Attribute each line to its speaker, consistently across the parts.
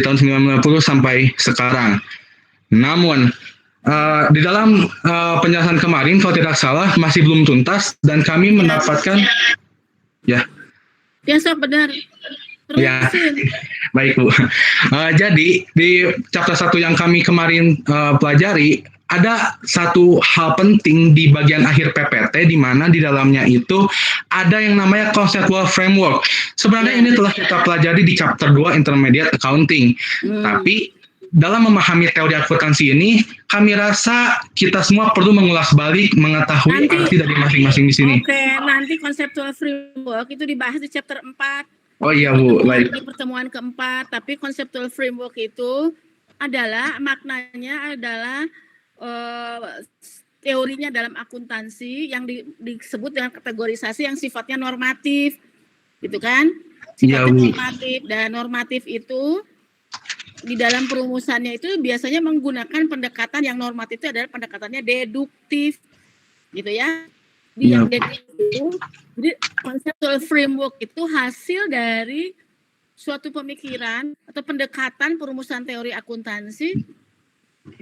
Speaker 1: tahun 1990 sampai sekarang. Namun di dalam penjelasan kemarin, kalau tidak salah masih belum tuntas dan kami mendapatkan ya.
Speaker 2: Ya, sok benar.
Speaker 1: Ya, baik Bu. Jadi di chapter 1 yang kami kemarin pelajari, ada satu hal penting di bagian akhir PPT di mana di dalamnya itu ada yang namanya conceptual framework. Sebenarnya ini telah kita pelajari di chapter 2 intermediate accounting. Tapi dalam memahami teori akuntansi ini, kami rasa kita semua perlu mengulas balik, mengetahui arti dari masing-masing di sini.
Speaker 2: Oke, nanti conceptual framework itu dibahas di chapter 4.
Speaker 1: Oh iya Bu, baik.
Speaker 2: Di pertemuan keempat, tapi conceptual framework itu adalah maknanya adalah teorinya dalam akuntansi yang disebut dengan kategorisasi yang sifatnya normatif, gitu kan? Sifatnya normatif, dan normatif itu di dalam perumusannya itu biasanya menggunakan pendekatan yang normatif itu adalah pendekatannya deduktif, gitu ya. Yang deduktif itu, jadi conceptual framework itu hasil dari suatu pemikiran atau pendekatan perumusan teori akuntansi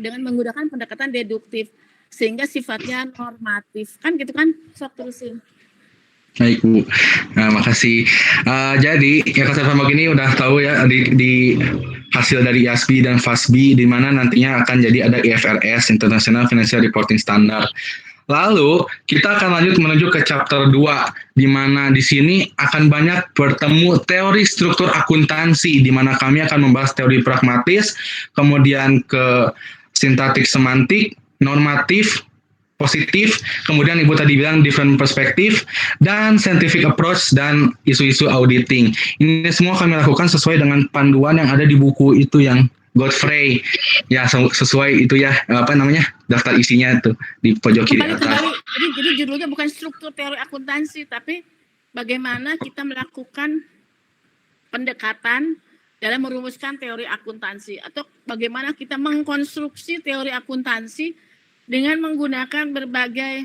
Speaker 2: dengan menggunakan pendekatan deduktif sehingga sifatnya normatif, kan gitu kan? Sok terusin.
Speaker 1: Baik Bu, nah makasih. Jadi ya konsep framework ini udah tahu ya di hasil dari IASB dan FASB di mana nantinya akan jadi ada IFRS International Financial Reporting Standard. Lalu kita akan lanjut menuju ke chapter 2 di mana di sini akan banyak bertemu teori struktur akuntansi di mana kami akan membahas teori pragmatis, kemudian ke sintaktik semantik, normatif, positif, kemudian Ibu tadi bilang different perspective, dan scientific approach, dan isu-isu auditing. Ini semua kami lakukan sesuai dengan panduan yang ada di buku itu yang Godfrey, ya sesuai itu ya, apa namanya, daftar isinya itu di pojok kiri atas.
Speaker 2: Jadi judulnya bukan struktur teori akuntansi, tapi bagaimana kita melakukan pendekatan dalam merumuskan teori akuntansi, atau bagaimana kita mengkonstruksi teori akuntansi dengan menggunakan berbagai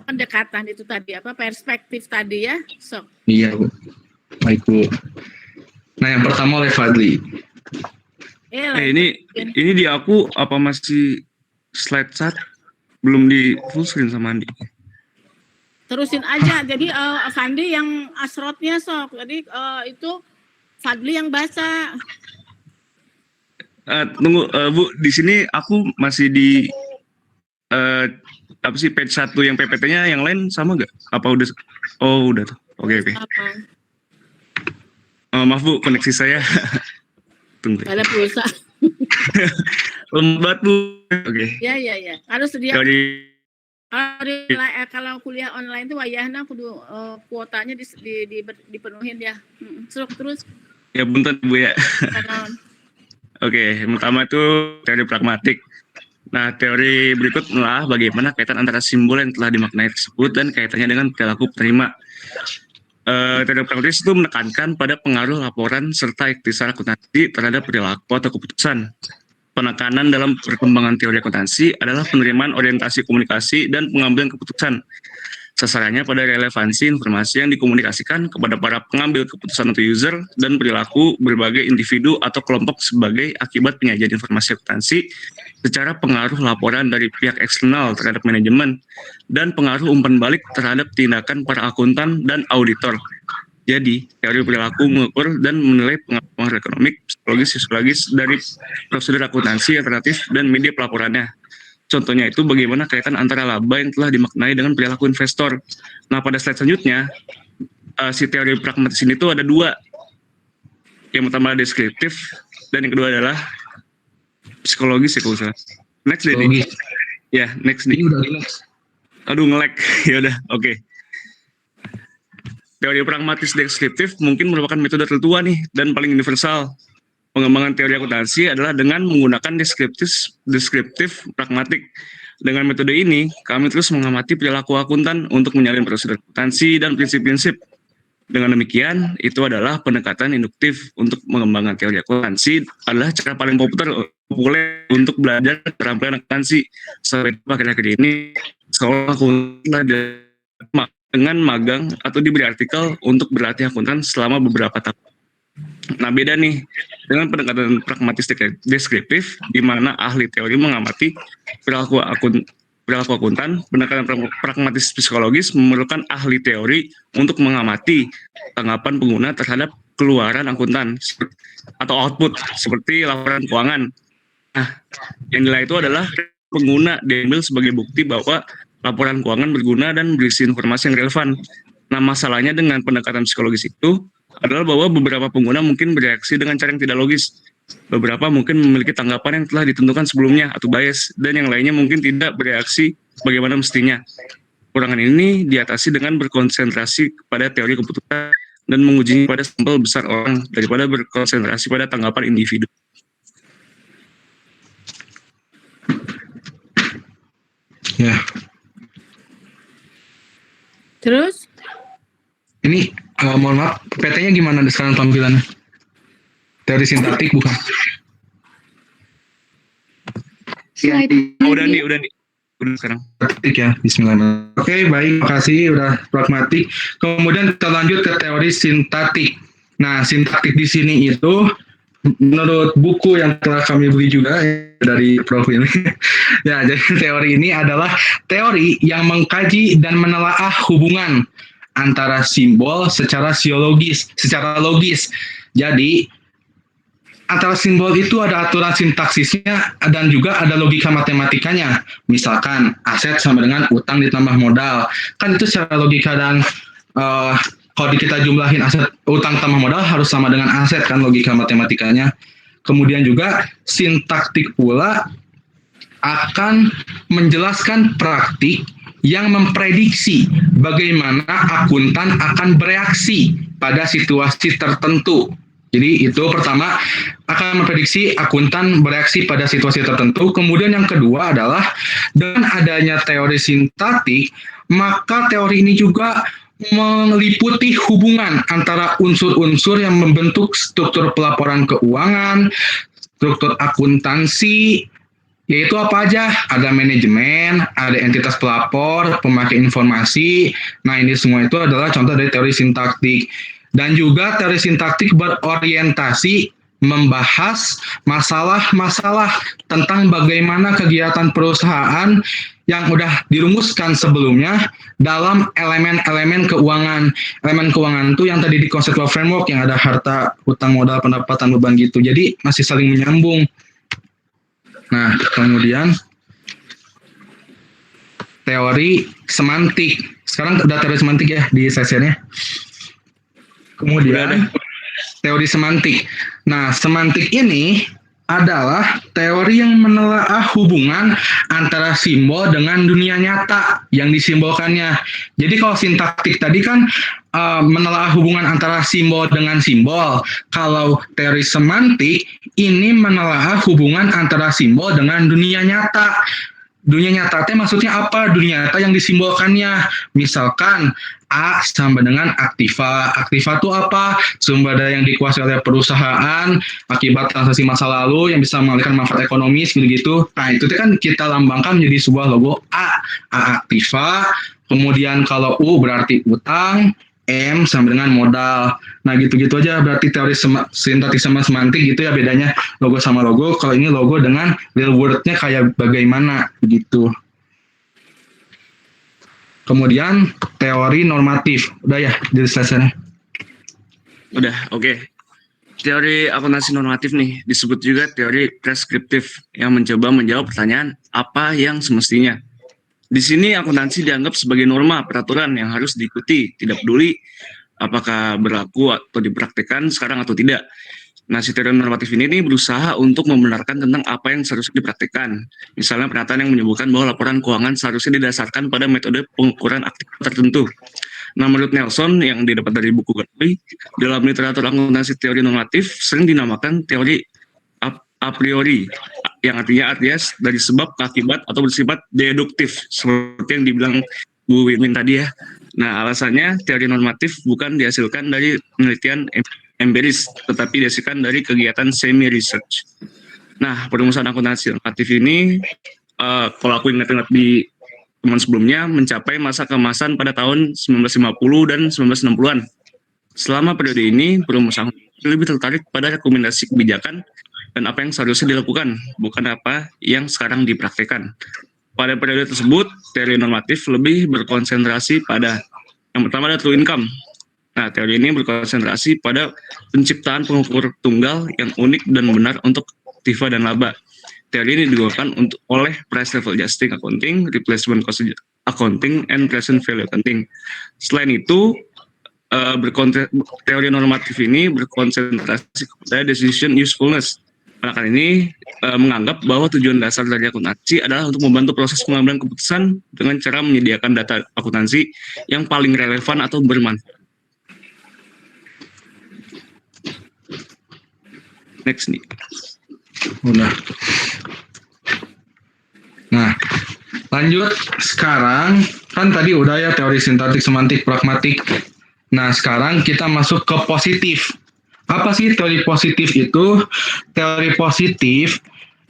Speaker 2: pendekatan itu tadi, apa perspektif tadi ya.
Speaker 1: Iya Bu, baik Bu. Nah yang pertama oleh Fadli.
Speaker 3: Ini di aku apa masih slide chat belum di full screen sama Andi?
Speaker 2: Terusin aja. Jadi Fandi yang asrotnya sok. Jadi itu Fadli yang baca.
Speaker 3: Tunggu Bu, di sini aku masih di apa sih page 1 yang PPT-nya, yang lain sama nggak? Apa udah? Oh udah tuh. Oke. Maaf Bu, koneksi saya. Tunggu.
Speaker 2: Ada pulsa.
Speaker 3: Lembat Bu. Oke.
Speaker 2: Ya. Harus sedia. Kalau kuliah online tuh wayahna kudu kuotanya dipenuhin ya. Terus.
Speaker 3: Ya bunten Bu ya. Oke, yang pertama itu teori pragmatik. Nah, teori berikut adalah bagaimana kaitan antara simbol yang telah dimaknai tersebut dan kaitannya dengan perilaku penerima. Teori pragmatis itu menekankan pada pengaruh laporan serta ikhtisar akuntansi terhadap perilaku atau keputusan. Penekanan dalam perkembangan teori akuntansi adalah penerimaan orientasi komunikasi dan pengambilan keputusan. Sasarannya pada relevansi informasi yang dikomunikasikan kepada para pengambil keputusan atau user dan perilaku berbagai individu atau kelompok sebagai akibat penyajian informasi akuntansi secara pengaruh laporan dari pihak eksternal terhadap manajemen dan pengaruh umpan balik terhadap tindakan para akuntan dan auditor. Jadi, teori perilaku mengukur dan menilai pengaruh ekonomik, psikologis, sosiologis dari prosedur akuntansi alternatif dan media pelaporannya. Contohnya itu bagaimana kaitan antara laba yang telah dimaknai dengan perilaku investor. Nah, pada slide selanjutnya, si teori pragmatis ini tuh ada dua. Yang pertama deskriptif, dan yang kedua adalah psikologis ya kalau salah. Next deh. Ya, next nih. Aduh, nge-lag. Ya udah, oke. Teori pragmatis deskriptif mungkin merupakan metode tertua nih dan paling universal. Pengembangan teori akuntansi adalah dengan menggunakan deskriptif pragmatik. Dengan metode ini, kami terus mengamati perilaku akuntan untuk menyalin prosedur akuntansi dan prinsip-prinsip. Dengan demikian, itu adalah pendekatan induktif untuk mengembangkan teori akuntansi adalah cara paling populer untuk belajar keterampilan akuntansi. Sampai akhir-akhir ini, seolah akuntan dengan magang atau diberi artikel untuk berlatih akuntan selama beberapa tahun. Nah, beda nih dengan pendekatan pragmatis deskriptif, di mana ahli teori mengamati perilaku akuntan. Pendekatan pragmatis psikologis memerlukan ahli teori untuk mengamati tanggapan pengguna terhadap keluaran akuntan atau output seperti laporan keuangan. Nah, yang nilai itu adalah pengguna diambil sebagai bukti bahwa laporan keuangan berguna dan berisi informasi yang relevan. Nah, masalahnya dengan pendekatan psikologis itu adalah bahwa beberapa pengguna mungkin bereaksi dengan cara yang tidak logis. Beberapa mungkin memiliki tanggapan yang telah ditentukan sebelumnya atau bias, dan yang lainnya mungkin tidak bereaksi bagaimana mestinya. Kekurangan ini diatasi dengan berkonsentrasi pada teori keputusan dan mengujinya pada sampel besar orang daripada berkonsentrasi pada tanggapan individu.
Speaker 1: Ya.
Speaker 2: Terus?
Speaker 1: Ini mohon maaf, PT-nya gimana sekarang tampilannya? Teori sintaktik bukan?
Speaker 3: Udah nih. Udah sekarang.
Speaker 1: Praktik ya, bismillahirrahmanirrahim. Oke, baik, makasih udah pragmatik. Kemudian kita lanjut ke teori sintaktik. Nah, sintaktik di sini itu menurut buku yang telah kami beli juga dari Prof ini. Ya, jadi teori ini adalah teori yang mengkaji dan menelaah hubungan antara simbol secara logis. Jadi antara simbol itu ada aturan sintaksisnya dan juga ada logika matematikanya. Misalkan aset sama dengan utang ditambah modal. Kan itu secara logika dan kalau kita jumlahin aset utang tambah modal harus sama dengan aset kan logika matematikanya. Kemudian juga sintaktik pula akan menjelaskan praktik yang memprediksi bagaimana akuntan akan bereaksi pada situasi tertentu. Jadi itu pertama akan memprediksi akuntan bereaksi pada situasi tertentu. Kemudian yang kedua adalah dengan adanya teori sintaktik, maka teori ini juga meliputi hubungan antara unsur-unsur yang membentuk struktur pelaporan keuangan, struktur akuntansi, yaitu apa aja? Ada manajemen, ada entitas pelapor, pemakai informasi. Nah, ini semua itu adalah contoh dari teori sintaktik. Dan juga teori sintaktik berorientasi membahas masalah-masalah tentang bagaimana kegiatan perusahaan yang udah dirumuskan sebelumnya dalam elemen-elemen keuangan. Elemen keuangan itu yang tadi di conceptual framework yang ada harta, hutang, modal, pendapatan, beban gitu. Jadi masih saling menyambung. Nah, kemudian teori semantik. Sekarang udah teori semantik ya di sesinya. Kemudian teori semantik. Nah, semantik ini adalah teori yang menelaah hubungan antara simbol dengan dunia nyata yang disimbolkannya. Jadi kalau sintaktik tadi kan menelaah hubungan antara simbol dengan simbol. Kalau teori semantik ini menelaah hubungan antara simbol dengan dunia nyata. Dunia nyata itu maksudnya apa? Dunia nyata yang disimbolkannya. Misalkan A sama dengan aktiva. Aktiva itu apa? Sumber daya yang dikuasai oleh perusahaan akibat transaksi masa lalu yang bisa mengalihkan manfaat ekonomis gitu-gitu. Nah, itu kan kita lambangkan menjadi sebuah logo A. A aktiva. Kemudian kalau U berarti utang, M sama dengan modal. Nah, gitu-gitu aja berarti teori sintaktik sama semantik gitu ya bedanya logo sama logo. Kalau ini logo dengan real word-nya kayak bagaimana begitu. Kemudian teori normatif. Udah ya di slides-nya.
Speaker 3: Udah, oke. Teori akuntansi normatif nih disebut juga teori preskriptif yang mencoba menjawab pertanyaan apa yang semestinya. Di sini akuntansi dianggap sebagai norma peraturan yang harus diikuti, tidak peduli apakah berlaku atau dipraktikkan sekarang atau tidak. Nah, si teori normatif ini berusaha untuk membenarkan tentang apa yang seharusnya dipraktikkan. Misalnya pernyataan yang menyebutkan bahwa laporan keuangan seharusnya didasarkan pada metode pengukuran aktivitas tertentu. Nah, menurut Nelson yang didapat dari buku Godwin, dalam literatur akuntansi teori normatif sering dinamakan teori a priori, yang artinya dari sebab ke akibat atau bersifat deduktif, seperti yang dibilang Bu Wimin tadi ya. Nah, alasannya teori normatif bukan dihasilkan dari penelitian empiris, tetapi dihasilkan dari kegiatan semi-research. Nah, perumusan akuntansi normatif ini, kalau aku ingat-ingat di teman sebelumnya, mencapai masa keemasan pada tahun 1950 dan 1960-an. Selama periode ini, perumusan lebih tertarik pada rekomendasi kebijakan dan apa yang seharusnya dilakukan, bukan apa yang sekarang dipraktikkan. Pada periode tersebut, teori normatif lebih berkonsentrasi pada yang pertama ada true income. Nah, teori ini berkonsentrasi pada penciptaan pengukur tunggal yang unik dan benar untuk aktiva dan laba. Teori ini digunakan oleh price level adjusting accounting, replacement cost accounting, and present value accounting. Selain itu, teori normatif ini berkonsentrasi pada decision usefulness. Penekanan ini menganggap bahwa tujuan dasar dari akuntansi adalah untuk membantu proses pengambilan keputusan dengan cara menyediakan data akuntansi yang paling relevan atau bermanfaat. Next nih.
Speaker 1: Udah. Nah, lanjut sekarang kan tadi udah ya teori sintaktik, semantik, pragmatik. Nah, sekarang kita masuk ke positif. Apa sih teori positif itu? Teori positif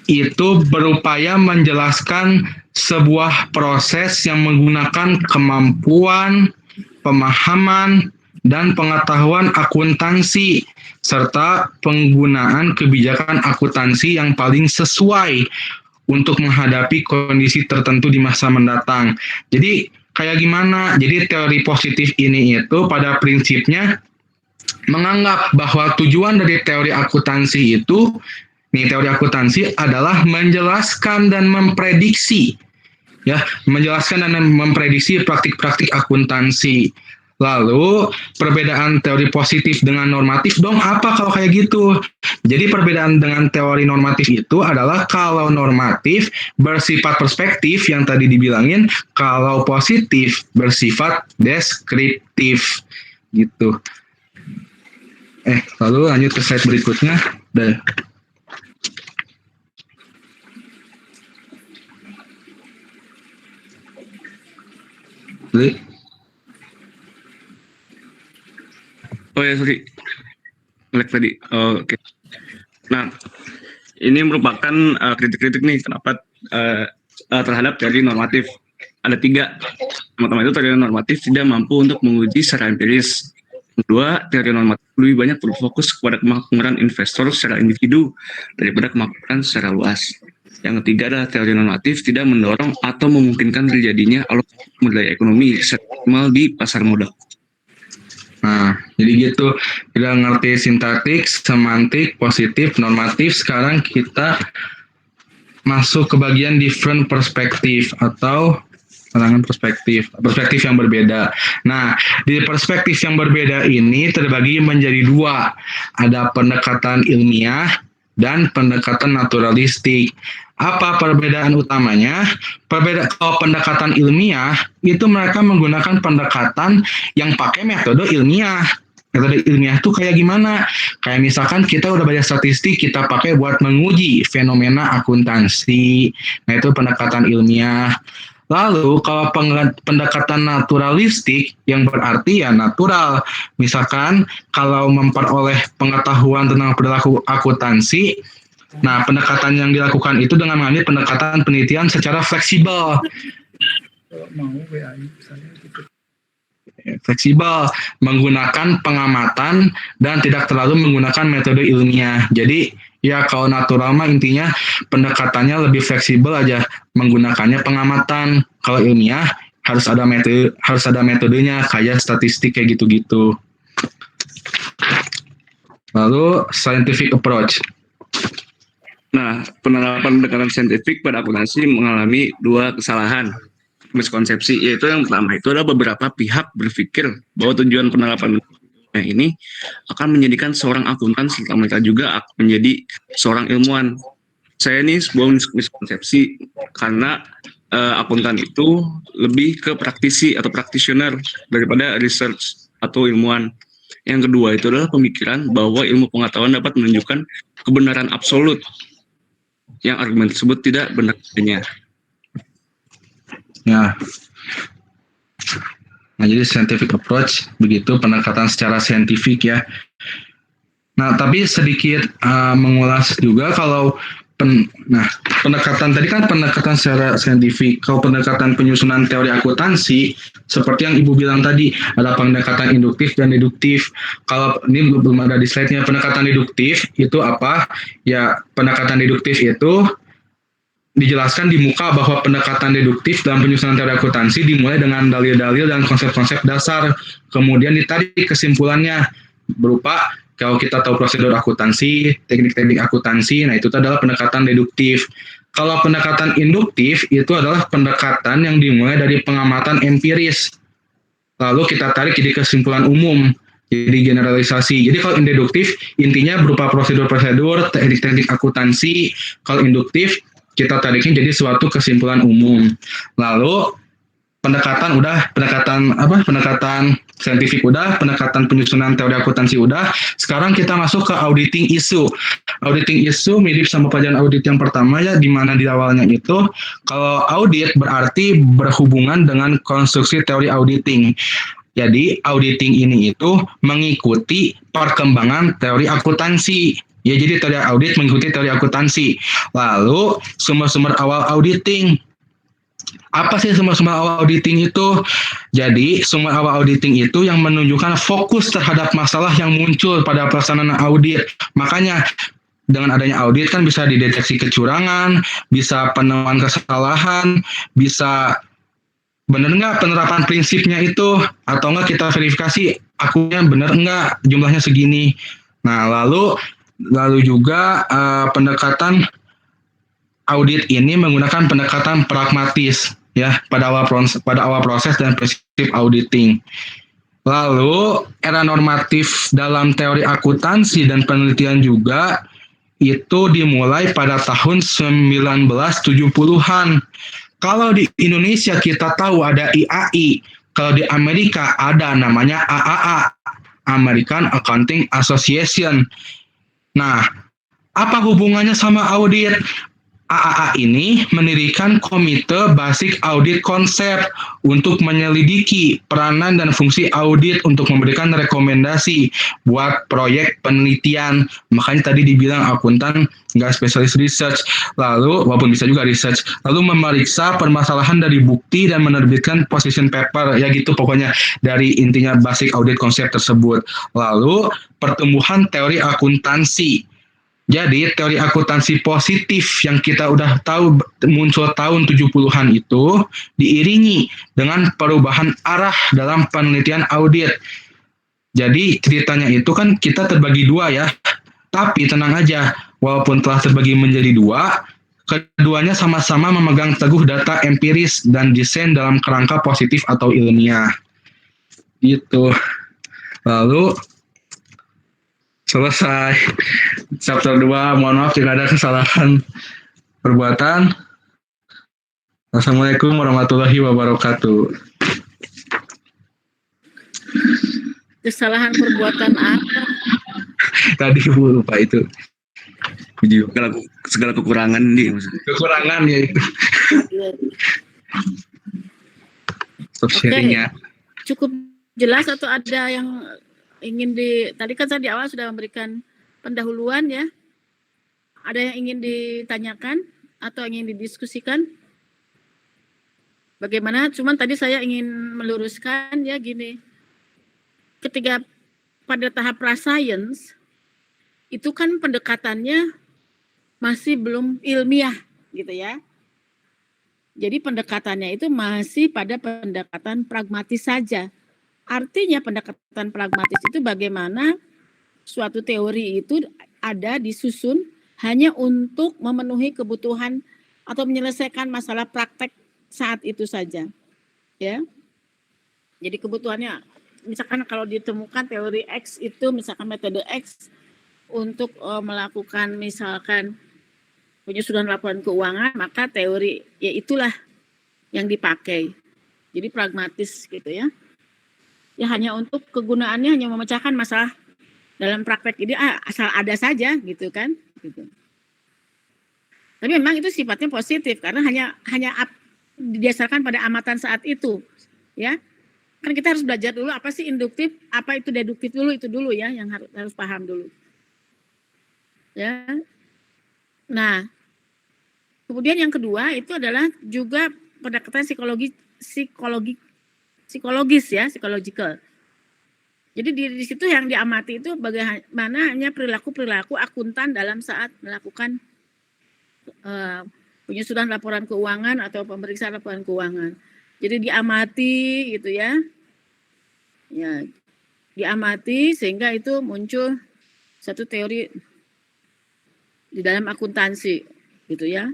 Speaker 1: itu berupaya menjelaskan sebuah proses yang menggunakan kemampuan, pemahaman, dan pengetahuan akuntansi serta penggunaan kebijakan akuntansi yang paling sesuai untuk menghadapi kondisi tertentu di masa mendatang. Jadi kayak gimana? Jadi teori positif ini itu pada prinsipnya menganggap bahwa tujuan dari teori akuntansi itu, teori akuntansi adalah menjelaskan dan memprediksi, ya, menjelaskan dan memprediksi praktik-praktik akuntansi. Lalu perbedaan teori positif dengan normatif dong apa kalau kayak gitu? Jadi perbedaan dengan teori normatif itu adalah kalau normatif bersifat perspektif yang tadi dibilangin, kalau positif bersifat deskriptif gitu. Lalu lanjut ke slide berikutnya.
Speaker 3: Oh ya, sorry. Lag tadi. Oh, oke. Nah, ini merupakan kritik-kritik nih kenapa terhadap teori normatif. Ada 3. Pertama itu teori normatif tidak mampu untuk menguji secara empiris. Kedua, teori normatif lebih banyak berfokus kepada kemakmuran investor secara individu daripada kemakmuran secara luas. Yang ketiga adalah teori normatif tidak mendorong atau memungkinkan terjadinya alokasi sumber daya ekonomi secara optimal di pasar modal.
Speaker 1: Nah, jadi gitu. Kita ngerti sintaktik, semantik, positif, normatif. Sekarang kita masuk ke bagian different perspective atau pandangan perspektif yang berbeda. Nah, di perspektif yang berbeda ini terbagi menjadi 2. Ada pendekatan ilmiah dan pendekatan naturalistik. Apa perbedaan utamanya? Kalau pendekatan ilmiah, itu mereka menggunakan pendekatan yang pakai metode ilmiah. Metode ilmiah itu kayak gimana? Kayak misalkan kita udah baca statistik, kita pakai buat menguji fenomena akuntansi. Nah, itu pendekatan ilmiah. Lalu kalau pendekatan naturalistik yang berarti ya natural. Misalkan kalau memperoleh pengetahuan tentang perilaku akuntansi, nah pendekatan yang dilakukan itu dengan mengambil pendekatan penelitian secara fleksibel. Fleksibel, menggunakan pengamatan dan tidak terlalu menggunakan metode ilmiah. Jadi ya kalau natural mah intinya pendekatannya lebih fleksibel aja, menggunakannya pengamatan. Kalau ilmiah harus ada metodenya kayak statistik kayak gitu-gitu. Lalu scientific approach.
Speaker 3: Nah, penerapan pendekatan saintifik pada akuntansi mengalami 2 kesalahan miskonsepsi, yaitu yang pertama itu adalah beberapa pihak berpikir bahwa tujuan penerapan ini akan menjadikan seorang akuntan serta mereka juga akan menjadi seorang ilmuwan. Saya ini sebuah miskonsepsi karena akuntan itu lebih ke praktisi atau practitioner daripada research atau ilmuwan. Yang kedua itu adalah pemikiran bahwa ilmu pengetahuan dapat menunjukkan kebenaran absolut, yang argumen tersebut tidak benar adanya.
Speaker 1: Ya. Nah, jadi scientific approach begitu, pendekatan secara saintifik ya. Nah, tapi sedikit mengulas juga kalau Nah, pendekatan tadi kan pendekatan secara saintifik. Kalau pendekatan penyusunan teori akuntansi, seperti yang Ibu bilang tadi, ada pendekatan induktif dan deduktif. Kalau ini belum ada di slide-nya, pendekatan deduktif itu apa? Ya, pendekatan deduktif itu dijelaskan di muka bahwa pendekatan deduktif dalam penyusunan teori akuntansi dimulai dengan dalil-dalil dan konsep-konsep dasar, kemudian ditarik kesimpulannya berupa kalau kita tahu prosedur akuntansi, teknik-teknik akuntansi, nah itu adalah pendekatan deduktif. Kalau pendekatan induktif itu adalah pendekatan yang dimulai dari pengamatan empiris, lalu kita tarik jadi kesimpulan umum, jadi generalisasi. Jadi kalau deduktif intinya berupa prosedur-prosedur, teknik-teknik akuntansi. Kalau induktif kita tariknya jadi suatu kesimpulan umum. Lalu pendekatan saintifik udah, pendekatan penyusunan teori akuntansi udah. Sekarang kita masuk ke auditing issue. Auditing issue mirip sama pelajaran audit yang pertama ya, di mana di awalnya itu kalau audit berarti berhubungan dengan konstruksi teori auditing. Jadi auditing ini itu mengikuti perkembangan teori akuntansi. Ya, jadi teori audit mengikuti teori akuntansi. Lalu sumber-sumber awal auditing. Apa sih sumber-sumber awal auditing itu? Jadi, sumber awal auditing itu yang menunjukkan fokus terhadap masalah yang muncul pada pelaksanaan audit. Makanya, dengan adanya audit kan bisa dideteksi kecurangan, bisa penemuan kesalahan, bisa benar nggak penerapan prinsipnya itu, atau nggak kita verifikasi akunnya benar nggak jumlahnya segini. Nah, lalu juga pendekatan audit ini menggunakan pendekatan pragmatis ya pada awal proses dan prinsip auditing. Lalu era normatif dalam teori akuntansi dan penelitian juga itu dimulai pada tahun 1970-an. Kalau di Indonesia kita tahu ada IAI, kalau di Amerika ada namanya AAA, American Accounting Association. Nah, apa hubungannya sama audit? AAA ini mendirikan Komite Basic Audit Konsep untuk menyelidiki peranan dan fungsi audit untuk memberikan rekomendasi buat proyek penelitian. Makanya tadi dibilang akuntan nggak spesialis research, lalu walaupun bisa juga research, lalu memeriksa permasalahan dari bukti dan menerbitkan position paper, ya gitu pokoknya dari intinya basic audit konsep tersebut. Lalu pertumbuhan teori akuntansi. Jadi teori akuntansi positif yang kita udah tahu muncul tahun 70-an itu diiringi dengan perubahan arah dalam penelitian audit. Jadi ceritanya itu kan kita terbagi dua ya. Tapi tenang aja, walaupun telah terbagi menjadi dua, keduanya sama-sama memegang teguh data empiris dan desain dalam kerangka positif atau ilmiah. Gitu. Lalu selesai chapter 2. Mohon maaf jika ada kesalahan perbuatan. Assalamualaikum warahmatullahi wabarakatuh.
Speaker 2: Kesalahan perbuatan apa?
Speaker 1: Tadi Bu lupa itu. Video.
Speaker 3: Segala kekurangan nih maksudnya.
Speaker 1: Kekurangan ya itu. Stop sharingnya.
Speaker 2: Cukup jelas atau ada yang ingin tadi kan saya di awal sudah memberikan pendahuluan ya. Ada yang ingin ditanyakan atau ingin didiskusikan? Bagaimana? Cuman tadi saya ingin meluruskan ya gini. Ketika pada tahap pra-science itu kan pendekatannya masih belum ilmiah gitu ya. Jadi pendekatannya itu masih pada pendekatan pragmatis saja. Artinya pendekatan pragmatis itu bagaimana suatu teori itu ada disusun hanya untuk memenuhi kebutuhan atau menyelesaikan masalah praktek saat itu saja. Ya. Jadi kebutuhannya misalkan kalau ditemukan teori X itu misalkan metode X untuk melakukan misalkan penyusunan laporan keuangan, maka teori ya itulah yang dipakai. Jadi pragmatis gitu ya. Ya hanya untuk kegunaannya hanya memecahkan masalah dalam praktek ini asal ada saja gitu kan gitu. Tapi memang itu sifatnya positif karena hanya didasarkan pada amatan saat itu ya. Kan kita harus belajar dulu apa sih induktif, apa itu deduktif dulu, itu dulu ya yang harus paham dulu. Ya. Nah, Kemudian yang kedua itu adalah juga pendekatan psikologis ya, psychological. Jadi di situ yang diamati itu bagaimana hanya perilaku akuntan dalam saat melakukan penyusunan laporan keuangan atau pemeriksaan laporan keuangan. Jadi diamati gitu ya. Ya, diamati sehingga itu muncul satu teori di dalam akuntansi gitu ya.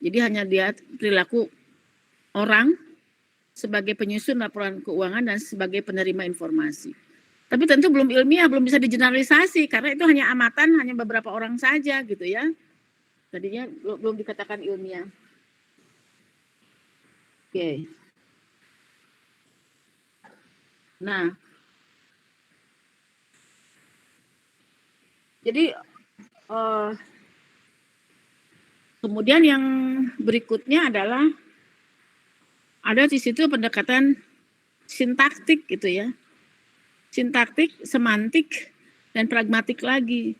Speaker 2: Jadi hanya lihat perilaku orang sebagai penyusun laporan keuangan dan sebagai penerima informasi. Tapi tentu belum ilmiah, belum bisa digeneralisasi karena itu hanya amatan, hanya beberapa orang saja gitu ya. Tadinya belum dikatakan ilmiah. Oke. Nah, jadi kemudian yang berikutnya adalah ada di situ pendekatan sintaktik gitu ya. Sintaktik, semantik, dan pragmatik lagi.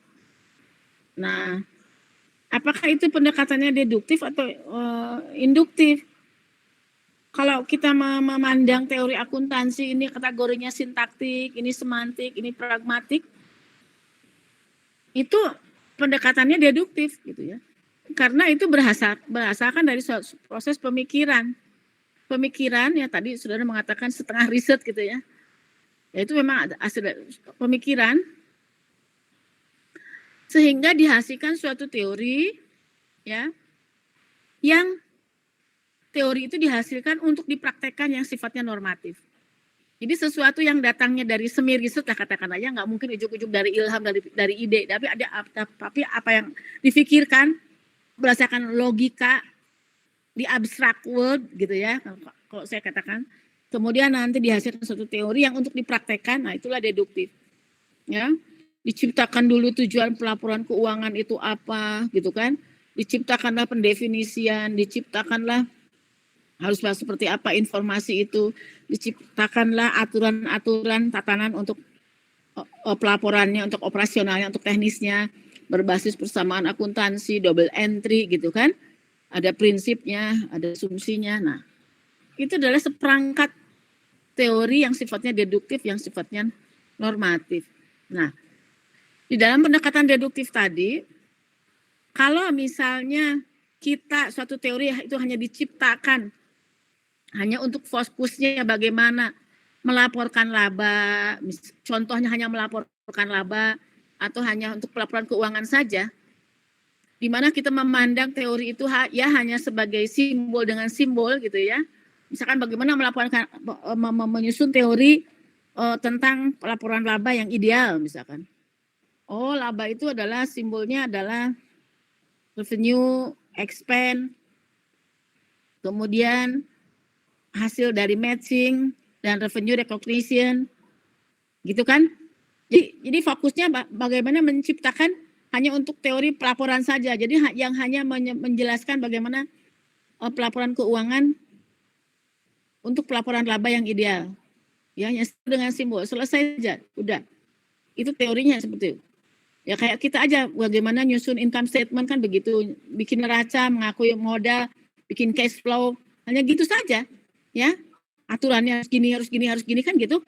Speaker 2: Nah, apakah itu pendekatannya deduktif atau induktif? Kalau kita memandang teori akuntansi ini kategorinya sintaktik, ini semantik, ini pragmatik, itu pendekatannya deduktif gitu ya. Karena itu berasakan dari proses pemikiran. Pemikiran ya tadi saudara mengatakan setengah riset gitu ya. Ya itu memang ada hasil pemikiran sehingga dihasilkan suatu teori ya yang teori itu dihasilkan untuk dipraktekkan yang sifatnya normatif. Jadi sesuatu yang datangnya dari semi riset lah katakan aja, nggak mungkin ujuk-ujuk dari ilham dari ide, tapi apa yang difikirkan berdasarkan logika di abstract world gitu ya, kalau saya katakan. Kemudian nanti dihasilkan suatu teori yang untuk dipraktekkan, nah itulah deduktif. Ya, diciptakan dulu tujuan pelaporan keuangan itu apa, gitu kan? Diciptakanlah pendefinisian, diciptakanlah harus seperti apa informasi itu, diciptakanlah aturan-aturan tatanan untuk pelaporannya, untuk operasionalnya, untuk teknisnya, berbasis persamaan akuntansi, double entry gitu kan. Ada prinsipnya, ada asumsinya. Nah, itu adalah seperangkat teori yang sifatnya deduktif, yang sifatnya normatif. Nah, di dalam pendekatan deduktif tadi, kalau misalnya kita suatu teori itu hanya diciptakan hanya untuk fokusnya bagaimana melaporkan laba, contohnya hanya melaporkan laba atau hanya untuk pelaporan keuangan saja, di mana kita memandang teori itu ya hanya sebagai simbol dengan simbol gitu ya. Misalkan bagaimana melaporkan menyusun teori tentang pelaporan laba yang ideal misalkan. Oh, laba itu adalah simbolnya adalah revenue, expense, kemudian hasil dari matching dan revenue recognition, gitu kan? Jadi fokusnya bagaimana menciptakan hanya untuk teori pelaporan saja. Jadi yang hanya menjelaskan bagaimana pelaporan keuangan untuk pelaporan laba yang ideal. Ya, hanya dengan simbol, selesai saja, udah. Itu teorinya seperti itu. Ya kayak kita aja bagaimana nyusun income statement kan begitu, bikin neraca, mengakui modal, bikin cash flow, hanya gitu saja. Ya, aturannya harus gini kan gitu.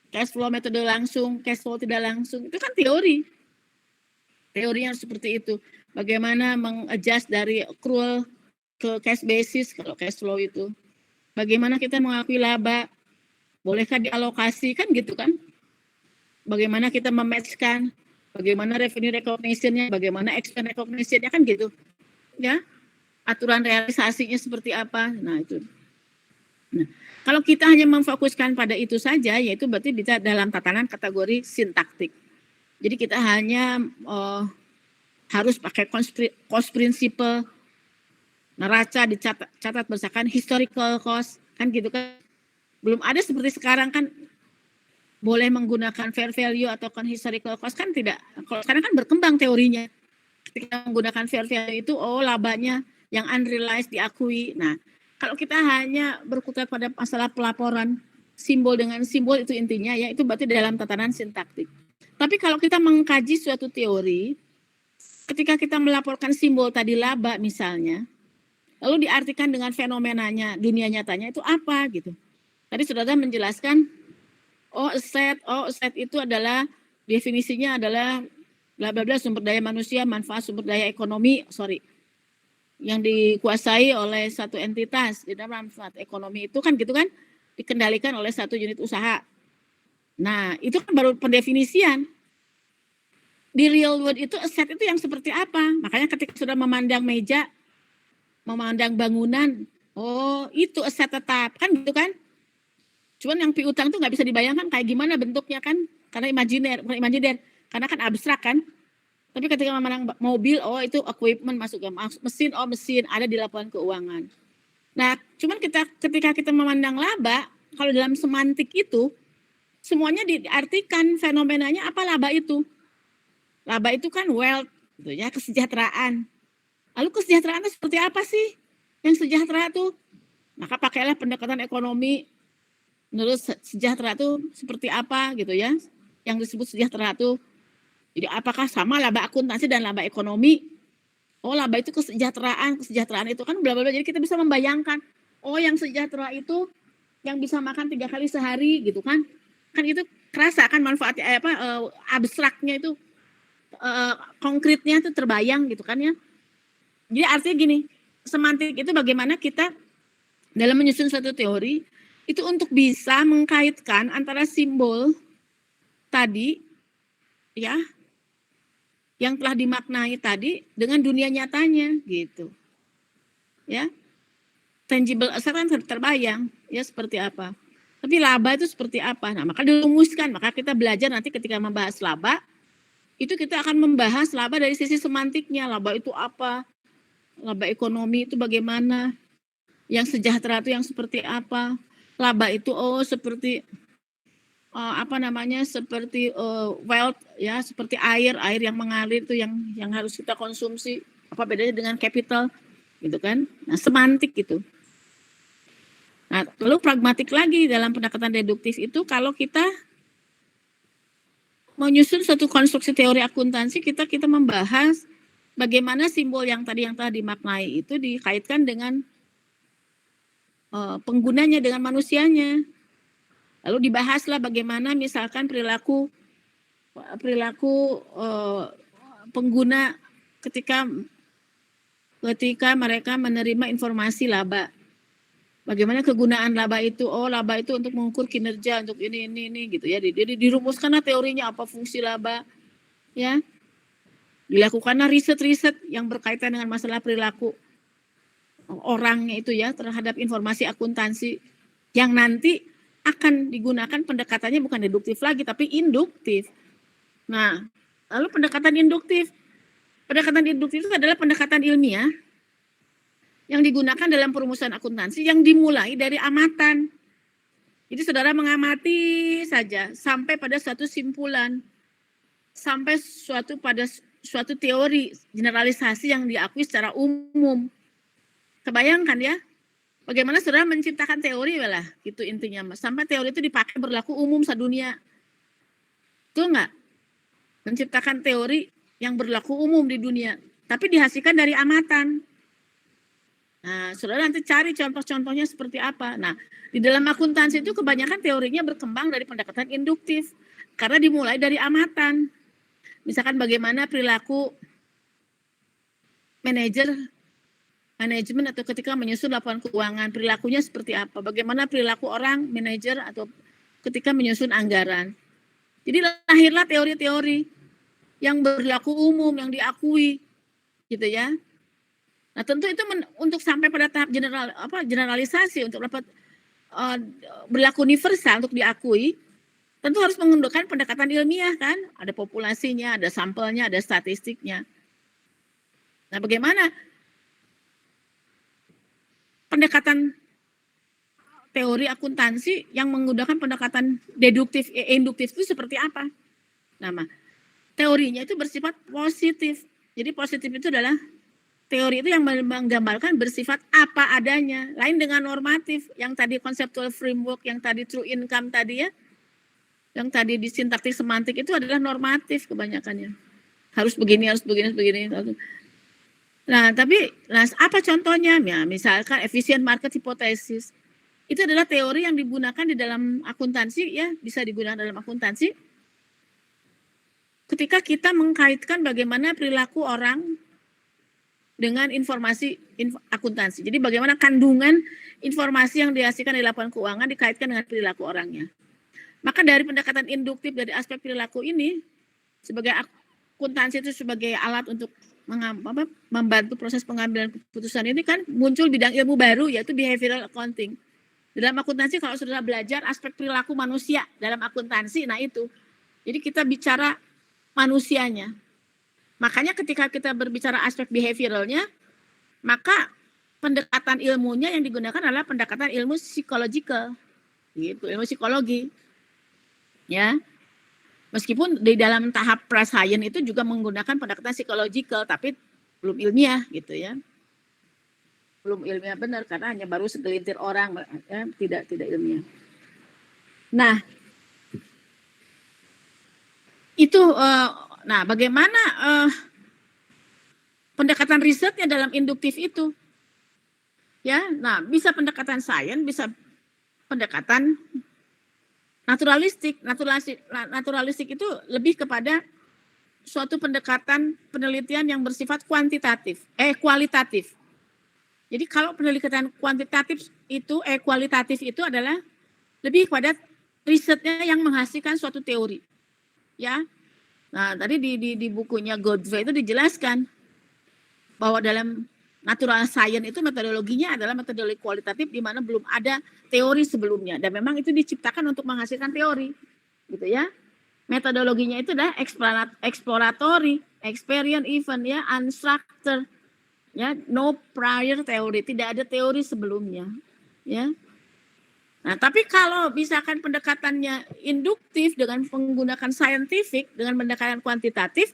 Speaker 2: Cash flow metode langsung, cash flow tidak langsung, itu kan teori. Teorinya seperti itu. Bagaimana mengadjust dari accrual ke cash basis kalau cash flow itu. Bagaimana kita mengakui laba, bolehkah dialokasi kan gitu kan. Bagaimana kita mematchkan, bagaimana revenue recognition-nya, bagaimana expense recognition-nya kan gitu. Ya, aturan realisasinya seperti apa, nah itu. Nah, kalau kita hanya memfokuskan pada itu saja, yaitu berarti bisa dalam tatanan kategori sintaktik. Jadi kita hanya harus pakai cost principle, neraca dicatat berdasarkan historical cost, kan gitu kan. Belum ada seperti sekarang kan boleh menggunakan fair value atau kan historical cost kan tidak. Kalau sekarang kan berkembang teorinya. Ketika menggunakan fair value itu, oh labanya yang unrealized diakui. Nah, kalau kita hanya berkutat pada masalah pelaporan simbol dengan simbol itu intinya ya itu berarti dalam tatanan sintaktik. Tapi kalau kita mengkaji suatu teori ketika kita melaporkan simbol tadi laba misalnya, lalu diartikan dengan fenomenanya, dunia nyatanya itu apa gitu. Tadi saudara menjelaskan, aset itu adalah definisinya adalah bla bla bla sumber daya manusia, manfaat sumber daya ekonomi, yang dikuasai oleh satu entitas. Di dalam manfaat ekonomi itu kan gitu kan, dikendalikan oleh satu unit usaha. Nah, itu kan baru pendefinisian. Di real world itu aset itu yang seperti apa? Makanya ketika sudah memandang meja, memandang bangunan, itu aset tetap, kan gitu kan? Cuman yang piutang tuh nggak bisa dibayangkan kayak gimana bentuknya kan? Karena bukan imajiner, karena kan abstrak kan? Tapi ketika memandang mobil, itu equipment masuk ke mesin, mesin ada di laporan keuangan. Nah, cuman ketika kita memandang laba, kalau dalam semantik itu, semuanya diartikan fenomenanya apa laba itu. Laba itu kan wealth, gitu ya, kesejahteraan. Lalu kesejahteraan itu seperti apa sih? Yang sejahtera itu, maka pakailah pendekatan ekonomi. Menurut sejahtera itu seperti apa gitu ya? Yang disebut sejahtera itu. Jadi apakah sama laba akuntansi dan laba ekonomi? Laba itu kesejahteraan itu kan bla bla bla. Jadi kita bisa membayangkan, yang sejahtera itu yang bisa makan 3 kali sehari gitu kan? Kan itu kerasa kan manfaatnya abstraknya itu. Konkretnya itu terbayang gitu kan ya. Jadi artinya gini, semantik itu bagaimana kita dalam menyusun suatu teori itu untuk bisa mengkaitkan antara simbol tadi ya yang telah dimaknai tadi dengan dunia nyatanya gitu. Ya. Tangible asset kan terbayang ya seperti apa. Tapi laba itu seperti apa? Nah, maka dirumuskan, maka kita belajar nanti ketika membahas laba itu kita akan membahas laba dari sisi semantiknya. Laba itu apa? Laba ekonomi itu bagaimana? Yang sejahtera itu yang seperti apa? Laba itu seperti seperti wealth ya, seperti air yang mengalir itu yang harus kita konsumsi. Apa bedanya dengan capital? Gitu kan? Nah, semantik itu. Nah, lalu pragmatik lagi dalam pendekatan deduktif itu kalau kita menyusun suatu konstruksi teori akuntansi, kita membahas bagaimana simbol yang telah dimaknai itu dikaitkan dengan penggunanya, dengan manusianya. Lalu dibahaslah bagaimana misalkan perilaku pengguna ketika mereka menerima informasi laba. Bagaimana kegunaan laba itu? Laba itu untuk mengukur kinerja, untuk ini gitu ya. Jadi dirumuskanlah teorinya apa fungsi laba, ya. Dilakukanlah riset yang berkaitan dengan masalah perilaku orangnya itu ya terhadap informasi akuntansi yang nanti akan digunakan pendekatannya bukan deduktif lagi tapi induktif. Nah, lalu pendekatan induktif itu adalah pendekatan ilmiah yang digunakan dalam perumusan akuntansi yang dimulai dari amatan. Jadi saudara mengamati saja sampai pada suatu simpulan, sampai pada suatu teori generalisasi yang diakui secara umum. Kebayangkan ya, bagaimana saudara menciptakan teori lah, itu intinya Mas. Sampai teori itu dipakai berlaku umum sedunia. Itu enggak? Menciptakan teori yang berlaku umum di dunia, tapi dihasilkan dari amatan. Nah, saudara nanti cari contoh-contohnya seperti apa. Nah, di dalam akuntansi itu kebanyakan teorinya berkembang dari pendekatan induktif. Karena dimulai dari amatan. Misalkan bagaimana perilaku manajemen atau ketika menyusun laporan keuangan. Perilakunya seperti apa. Bagaimana perilaku orang, manajer atau ketika menyusun anggaran. Jadi lahirlah teori-teori yang berlaku umum, yang diakui. Gitu ya. Nah, tentu itu untuk sampai pada tahap generalisasi untuk dapat berlaku universal untuk diakui, tentu harus menggunakan pendekatan ilmiah kan, ada populasinya, ada sampelnya, ada statistiknya. Nah, bagaimana pendekatan teori akuntansi yang menggunakan pendekatan deduktif, induktif itu seperti apa? Nah, teorinya itu bersifat positif. Jadi positif itu adalah teori itu yang menggambarkan bersifat apa adanya, lain dengan normatif yang tadi conceptual framework, yang tadi true income tadi ya, yang tadi di sintaktik semantik itu adalah normatif kebanyakannya. harus begini, harus begini, harus begini. Nah, tapi apa contohnya? Ya, misalkan efficient market hypothesis. Itu adalah teori yang digunakan di dalam akuntansi, ya, bisa digunakan dalam akuntansi. Ketika kita mengkaitkan bagaimana perilaku orang dengan informasi akuntansi. Jadi bagaimana kandungan informasi yang dihasilkan di laporan keuangan dikaitkan dengan perilaku orangnya. Maka dari pendekatan induktif dari aspek perilaku ini, sebagai akuntansi itu sebagai alat untuk membantu proses pengambilan keputusan ini kan muncul bidang ilmu baru yaitu behavioral accounting. Dalam akuntansi kalau sudah belajar aspek perilaku manusia dalam akuntansi, nah itu. Jadi kita bicara manusianya. Makanya ketika kita berbicara aspek behavioralnya, maka pendekatan ilmunya yang digunakan adalah pendekatan ilmu psychological. Gitu, ilmu psikologi. Ya. Meskipun di dalam tahap pra-science itu juga menggunakan pendekatan psychological, tapi belum ilmiah gitu ya. Belum ilmiah benar karena hanya baru segelintir orang, ya, tidak ilmiah. Nah, itu nah bagaimana pendekatan risetnya dalam induktif itu? Ya, nah bisa pendekatan sains, bisa pendekatan naturalistik. Naturalistik itu lebih kepada suatu pendekatan penelitian yang bersifat kualitatif. Jadi kalau penelitian kuantitatif itu, kualitatif itu adalah lebih pada risetnya yang menghasilkan suatu teori. Ya, nah tadi di bukunya Godfrey itu dijelaskan bahwa dalam natural science itu metodologinya adalah metodologi kualitatif di mana belum ada teori sebelumnya dan memang itu diciptakan untuk menghasilkan teori, gitu ya. Metodologinya itu adalah exploratory, experience event ya, unstructured. Ya, no prior teori, tidak ada teori sebelumnya, ya. Nah, tapi kalau misalkan pendekatannya induktif dengan menggunakan scientific, dengan pendekatan kuantitatif,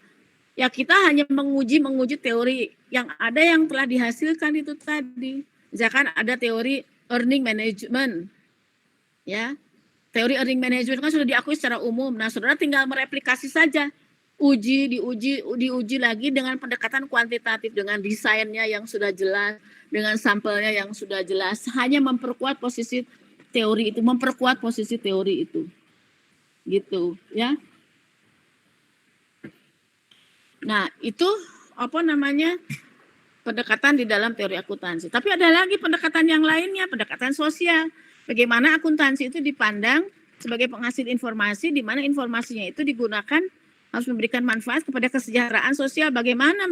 Speaker 2: ya kita hanya menguji teori yang ada yang telah dihasilkan itu tadi. Misalkan ada teori earning management, ya. Teori earning management kan sudah diakui secara umum. Nah, saudara tinggal mereplikasi saja. Diuji lagi dengan pendekatan kuantitatif, dengan desainnya yang sudah jelas, dengan sampelnya yang sudah jelas, hanya memperkuat posisi teori itu, gitu ya. Nah itu pendekatan di dalam teori akuntansi. Tapi ada lagi pendekatan yang lainnya, pendekatan sosial. Bagaimana akuntansi itu dipandang sebagai penghasil informasi, di mana informasinya itu digunakan harus memberikan manfaat kepada kesejahteraan sosial. Bagaimana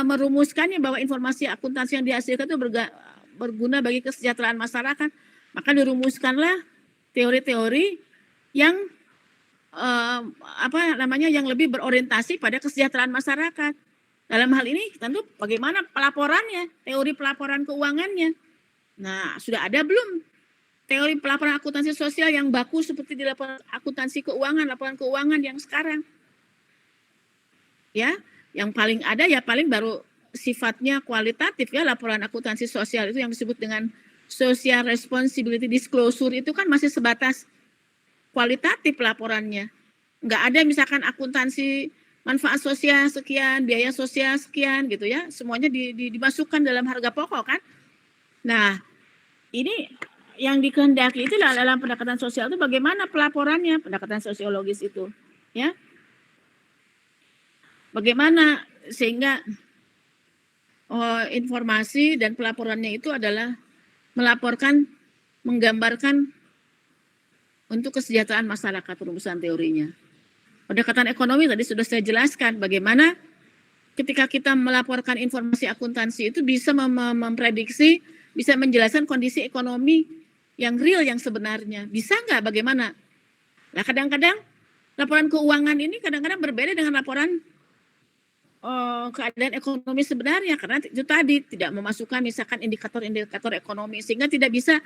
Speaker 2: merumuskannya bahwa informasi akuntansi yang dihasilkan itu berguna bagi kesejahteraan masyarakat. Maka dirumuskanlah teori-teori yang yang lebih berorientasi pada kesejahteraan masyarakat. Dalam hal ini tentu bagaimana pelaporannya, teori pelaporan keuangannya. Nah, sudah ada belum teori pelaporan akuntansi sosial yang baku seperti di laporan akuntansi keuangan, laporan keuangan yang sekarang? Ya, yang paling ada ya paling baru sifatnya kualitatif ya, laporan akuntansi sosial itu yang disebut dengan social responsibility disclosure itu kan masih sebatas kualitatif laporannya. Enggak ada misalkan akuntansi manfaat sosial sekian, biaya sosial sekian gitu ya. Semuanya dimasukkan dalam harga pokok kan. Nah, ini yang dikehendaki itu dalam pendekatan sosial itu bagaimana pelaporannya, pendekatan sosiologis itu, ya. Bagaimana sehingga informasi dan pelaporannya itu adalah melaporkan, menggambarkan untuk kesejahteraan masyarakat perumusan teorinya. Pendekatan ekonomi tadi sudah saya jelaskan bagaimana ketika kita melaporkan informasi akuntansi itu bisa memprediksi, bisa menjelaskan kondisi ekonomi yang real, yang sebenarnya. Bisa nggak bagaimana? Nah kadang-kadang laporan keuangan ini kadang-kadang berbeda dengan laporan keadaan ekonomi sebenarnya. Karena itu tadi tidak memasukkan misalkan indikator-indikator ekonomi. Sehingga tidak bisa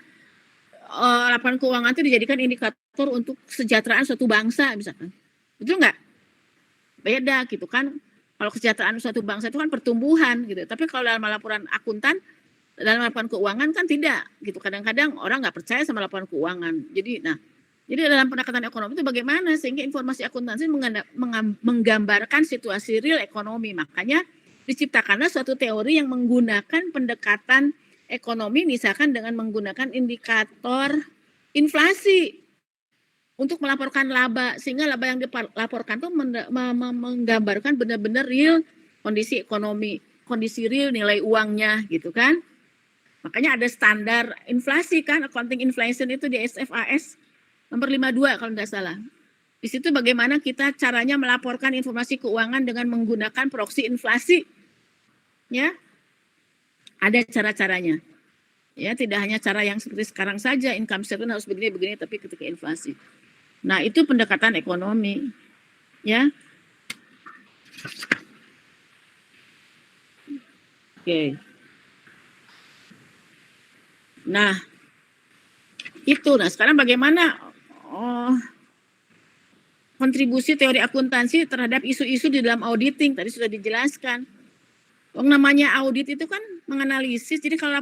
Speaker 2: laporan keuangan itu dijadikan indikator untuk kesejahteraan suatu bangsa misalkan. Betul nggak? Beda gitu kan. Kalau kesejahteraan suatu bangsa itu kan pertumbuhan gitu. Tapi kalau dalam laporan akuntan, dalam laporan keuangan kan tidak gitu. Kadang-kadang orang nggak percaya sama laporan keuangan. Jadi nah Jadi dalam pendekatan ekonomi itu bagaimana sehingga informasi akuntansi menggambarkan situasi real ekonomi. Makanya diciptakanlah suatu teori yang menggunakan pendekatan ekonomi misalkan dengan menggunakan indikator inflasi untuk melaporkan laba, sehingga laba yang dilaporkan itu menggambarkan benar-benar real kondisi ekonomi, kondisi real nilai uangnya gitu kan. Makanya ada standar inflasi kan, accounting inflation itu di SFAS nomor 52 kalau tidak salah. Di situ bagaimana kita caranya melaporkan informasi keuangan dengan menggunakan proksi inflasi. Ya. Ada cara-caranya. Ya, tidak hanya cara yang seperti sekarang saja, income statement harus begini-begini, tapi ketika inflasi. Nah, itu pendekatan ekonomi. Ya. Oke. Nah, itu. Nah, sekarang bagaimana kontribusi teori akuntansi terhadap isu-isu di dalam auditing? Tadi sudah dijelaskan. Namanya audit itu kan menganalisis. Jadi kalau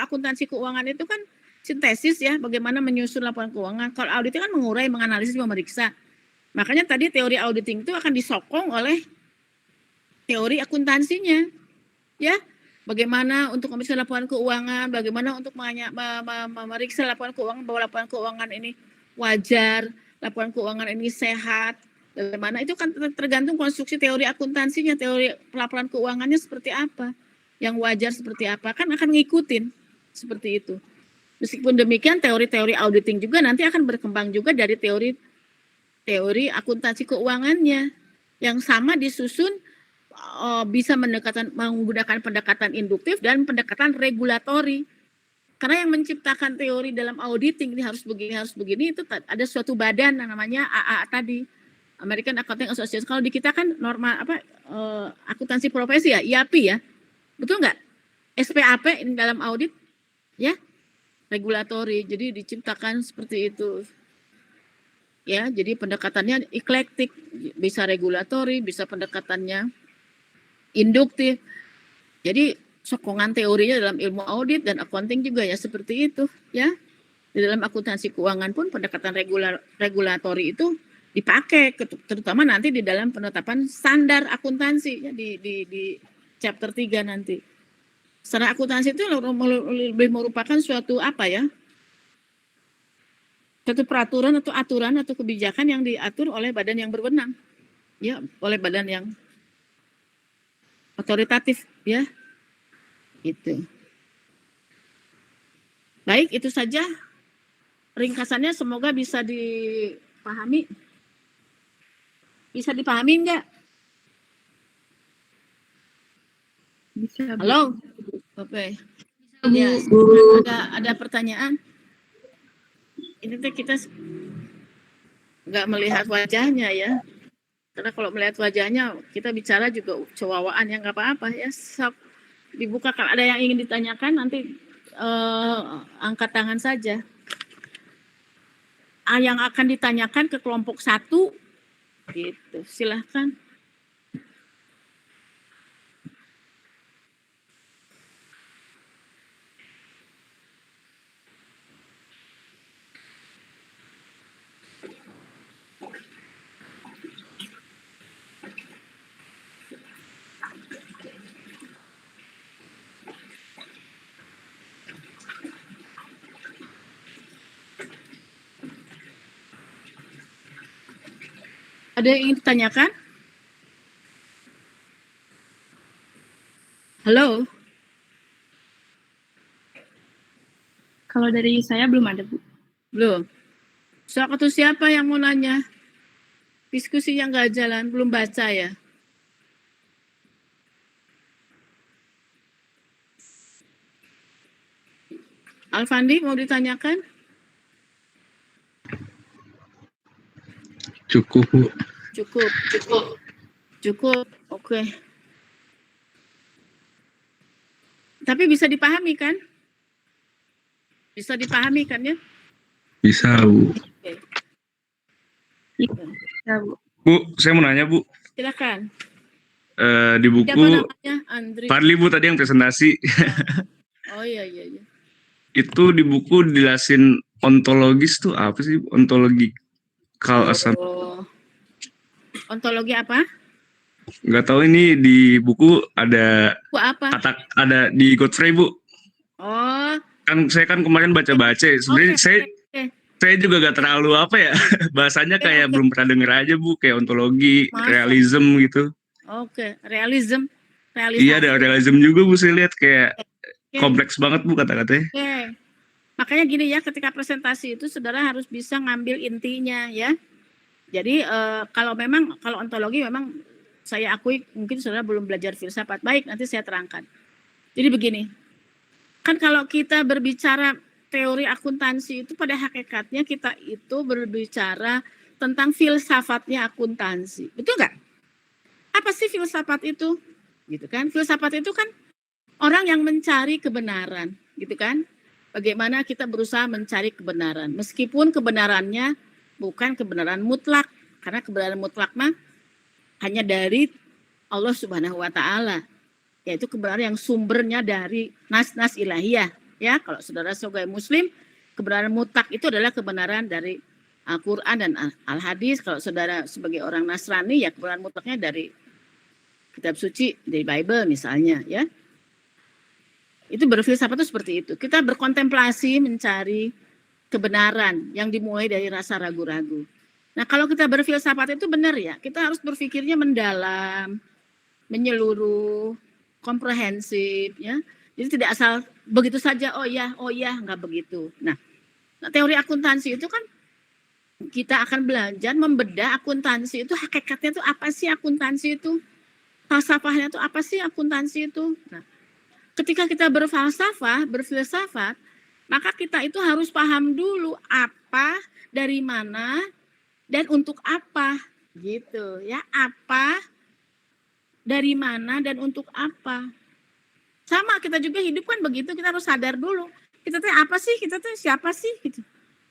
Speaker 2: akuntansi keuangan itu kan sintesis ya, bagaimana menyusun laporan keuangan. Kalau audit itu kan mengurai, menganalisis, memeriksa. Makanya tadi teori auditing itu akan disokong oleh teori akuntansinya. Ya, bagaimana untuk memeriksa laporan keuangan, bagaimana untuk memeriksa laporan keuangan, bahwa laporan keuangan ini wajar, laporan keuangan ini sehat, bagaimana itu kan tergantung konstruksi teori akuntansinya, teori pelaporan keuangannya seperti apa, yang wajar seperti apa, kan akan ngikutin seperti itu. Meskipun demikian teori-teori auditing juga nanti akan berkembang juga dari teori akuntansi keuangannya yang sama disusun bisa menggunakan pendekatan induktif dan pendekatan regulatori. Karena yang menciptakan teori dalam auditing ini harus begini itu ada suatu badan namanya AA tadi, American Accounting Association. Kalau di kita kan norma akuntansi profesi ya, IAP ya. Betul nggak? SPAP ini dalam audit ya, regulatori. Jadi diciptakan seperti itu. Ya, jadi pendekatannya eklektik, bisa regulatori, bisa pendekatannya induktif. Jadi sokongan teorinya dalam ilmu audit dan accounting juga ya seperti itu ya. Di dalam akuntansi keuangan pun pendekatan regulatori itu dipakai terutama nanti di dalam penetapan standar akuntansi ya, di chapter 3 nanti. Standar akuntansi itu lebih merupakan suatu apa ya? Suatu peraturan atau aturan atau kebijakan yang diatur oleh badan yang berwenang. Ya, oleh badan yang otoritatif ya. Itu. Baik, itu saja ringkasannya, semoga bisa dipahami. Bisa dipahami enggak?
Speaker 4: Bisa, Bu.
Speaker 2: Halo? Oke. Ya, ada pertanyaan? Ini tuh kita enggak melihat wajahnya ya. Karena kalau melihat wajahnya kita bicara juga cewawaan yang enggak apa-apa ya. Dibuka kalau ada yang ingin ditanyakan nanti angkat tangan saja. Yang akan ditanyakan ke kelompok 1 gitu. Silahkan. Ada yang ingin ditanyakan? Halo?
Speaker 4: Kalau dari saya belum ada, Bu.
Speaker 2: Belum. Atau siapa yang mau nanya? Diskusi yang nggak jalan, belum baca ya? Alfandi mau ditanyakan?
Speaker 1: Cukup, Bu.
Speaker 2: Cukup. Oke. Tapi bisa dipahami kan? Bisa dipahami kan ya?
Speaker 1: Bisa, Bu.
Speaker 2: Oke.
Speaker 4: Bisa, Bu.
Speaker 3: Bu, saya mau nanya, Bu.
Speaker 2: Silakan.
Speaker 3: Di buku
Speaker 2: Siapa namanya? Andri.
Speaker 3: Fadli, Bu, tadi yang presentasi.
Speaker 2: Oh iya.
Speaker 3: Itu di buku dijelasin ontologis tuh apa sih? Ontologi kalau
Speaker 2: Oh, ontologi apa?
Speaker 3: nggak tahu, ini di buku ada
Speaker 2: Bu apa?
Speaker 3: ada di Godfrey, Bu.
Speaker 2: Oh,
Speaker 3: Kan saya kan kemarin baca-baca.
Speaker 2: oke,
Speaker 3: Sebenarnya saya
Speaker 2: oke,
Speaker 3: saya juga gak terlalu apa ya, bahasanya
Speaker 2: oke,
Speaker 3: kayak
Speaker 2: oke.
Speaker 3: belum pernah denger aja, Bu, kayak ontologi,
Speaker 2: Masa?
Speaker 3: realism gitu.
Speaker 2: Oke, realism,
Speaker 3: Iya, ada
Speaker 2: realisasi.
Speaker 3: realism juga, Bu, saya lihat kayak
Speaker 2: Oke,
Speaker 3: kompleks banget, Bu, kata-katanya.
Speaker 2: oke. Makanya gini ya, ketika presentasi itu saudara harus bisa ngambil intinya ya. Jadi kalau ontologi memang saya akui mungkin saudara belum belajar filsafat. Baik, nanti saya terangkan. Jadi begini, kan kalau kita berbicara teori akuntansi itu pada hakikatnya kita itu berbicara tentang filsafatnya akuntansi. Betul nggak? Apa sih filsafat itu? Gitu kan? Filsafat itu kan orang yang mencari kebenaran, gitu kan? Bagaimana kita berusaha mencari kebenaran, meskipun kebenarannya bukan kebenaran mutlak, karena kebenaran mutlak mah hanya dari Allah Subhanahu wa taala, yaitu kebenaran yang sumbernya dari nas-nas ilahiyah, ya. Kalau saudara sebagai muslim, kebenaran mutlak itu adalah kebenaran dari Al-Qur'an dan Al-Hadis. Kalau saudara sebagai orang Nasrani, ya kebenaran mutlaknya dari kitab suci, dari Bible misalnya, ya. Itu berfilsafat itu seperti itu. Kita berkontemplasi mencari kebenaran yang dimulai dari rasa ragu-ragu. Nah, kalau kita berfilsafat itu benar ya, kita harus berpikirnya mendalam, menyeluruh, komprehensif ya. Jadi tidak asal begitu saja, oh ya, enggak begitu. Nah, teori akuntansi itu kan kita akan belajar membedah akuntansi itu hakikatnya itu apa sih akuntansi itu? Falsafahnya itu apa sih akuntansi itu? Nah, ketika kita berfilsafat, maka kita itu harus paham dulu apa, dari mana, dan untuk apa, gitu ya. Apa, dari mana, dan untuk apa. Sama kita juga hidup kan begitu, kita harus sadar dulu. Kita tuh apa sih, kita tuh siapa sih, gitu.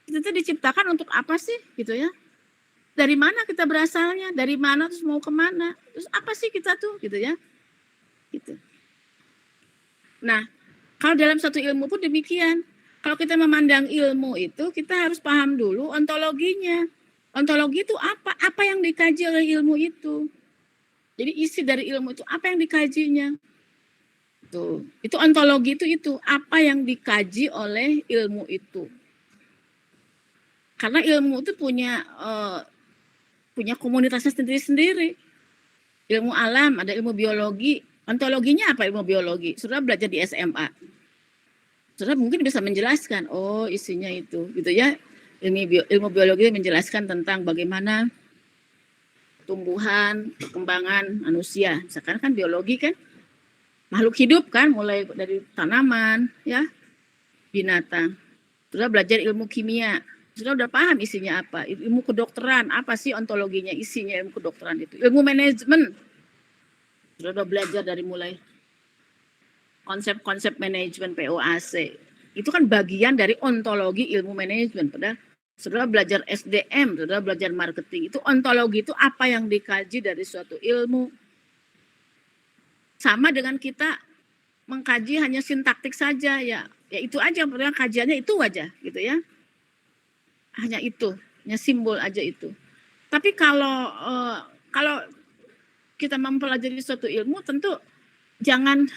Speaker 2: Kita tuh diciptakan untuk apa sih, gitu ya. Dari mana kita berasalnya, dari mana terus mau kemana, terus apa sih kita tuh, gitu ya. Gitu. Nah, kalau dalam satu ilmu pun demikian. Kalau kita memandang ilmu itu, kita harus paham dulu ontologinya. Ontologi itu apa? Apa yang dikaji oleh ilmu itu? Jadi isi dari ilmu itu apa yang dikajinya? Tuh, itu ontologi itu apa yang dikaji oleh ilmu itu. Karena ilmu itu punya komunitasnya sendiri-sendiri. Ilmu alam, ada ilmu biologi. Ontologinya apa ilmu biologi? Sudah belajar di SMA. Saudara mungkin bisa menjelaskan, oh isinya itu, gitu ya. Ilmu biologi menjelaskan tentang bagaimana tumbuhan, perkembangan manusia. Sekarang kan biologi kan makhluk hidup kan, mulai dari tanaman, ya, binatang. Saudara belajar ilmu kimia, saudara udah paham isinya apa. Ilmu kedokteran, apa sih ontologinya, isinya ilmu kedokteran itu. Ilmu manajemen, saudara udah belajar dari mulai konsep-konsep manajemen POAC. Itu kan bagian dari ontologi ilmu manajemen. Padahal saudara belajar SDM, saudara belajar marketing. Itu ontologi itu apa yang dikaji dari suatu ilmu. Sama dengan kita mengkaji hanya sintaktik saja ya. Ya itu aja, padahal kajiannya itu aja gitu ya. Hanya itu, hanya simbol aja itu. Tapi kalau kita mempelajari suatu ilmu tentu jangan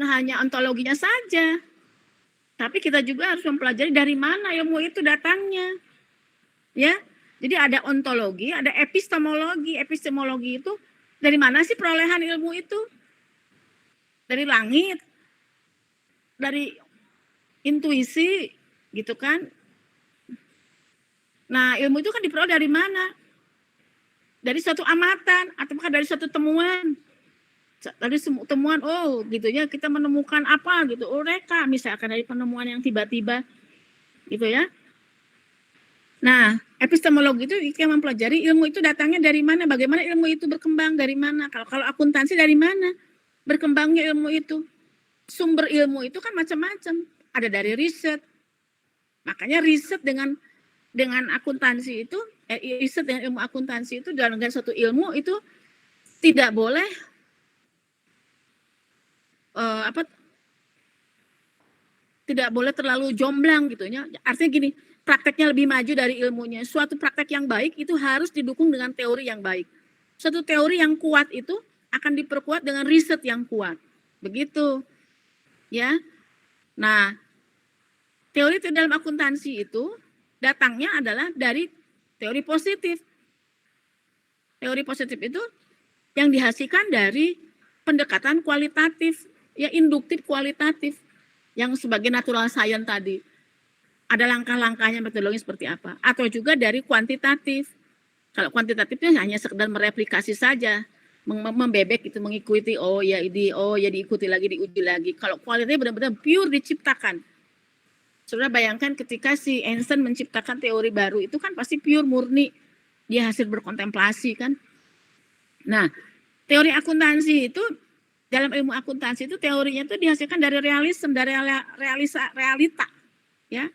Speaker 2: hanya ontologinya saja, tapi kita juga harus mempelajari dari mana ilmu itu datangnya, ya. Jadi ada ontologi, ada epistemologi. Epistemologi itu dari mana sih perolehan ilmu itu? Dari langit, dari intuisi, gitu kan? Nah, ilmu itu kan diperoleh dari mana? Dari suatu amatan, ataukah dari suatu temuan? Dari temuan, oh gitu ya, kita menemukan apa gitu, eureka misalkan dari penemuan yang tiba-tiba gitu ya. Nah, epistemologi itu yang mempelajari ilmu itu datangnya dari mana, bagaimana ilmu itu berkembang dari mana. Kalau akuntansi dari mana berkembangnya ilmu itu. Sumber ilmu itu kan macam-macam, ada dari riset. Makanya riset dengan akuntansi itu, riset dengan ilmu akuntansi itu dalam satu ilmu itu tidak boleh tidak boleh terlalu jomblang gitu ya. Artinya gini, prakteknya lebih maju dari ilmunya. Suatu praktek yang baik itu harus didukung dengan teori yang baik. Suatu teori yang kuat itu akan diperkuat dengan riset yang kuat. Begitu. Ya. Nah, teori dalam akuntansi itu datangnya adalah dari teori positif. Teori positif itu yang dihasilkan dari pendekatan kualitatif, ya induktif kualitatif, yang sebagai natural science tadi. Ada langkah-langkahnya metodologi seperti apa. Atau juga dari kuantitatif. Kalau kuantitatifnya hanya sekedar mereplikasi saja, membebek itu, mengikuti, diikuti lagi, diuji lagi. Kalau kualitatif benar-benar pure diciptakan. Saudara bayangkan ketika si Einstein menciptakan teori baru, itu kan pasti pure murni. Dia hasil berkontemplasi kan. Nah, teori akuntansi itu, dalam ilmu akuntansi itu teorinya itu dihasilkan dari realisme, dari realita. Ya.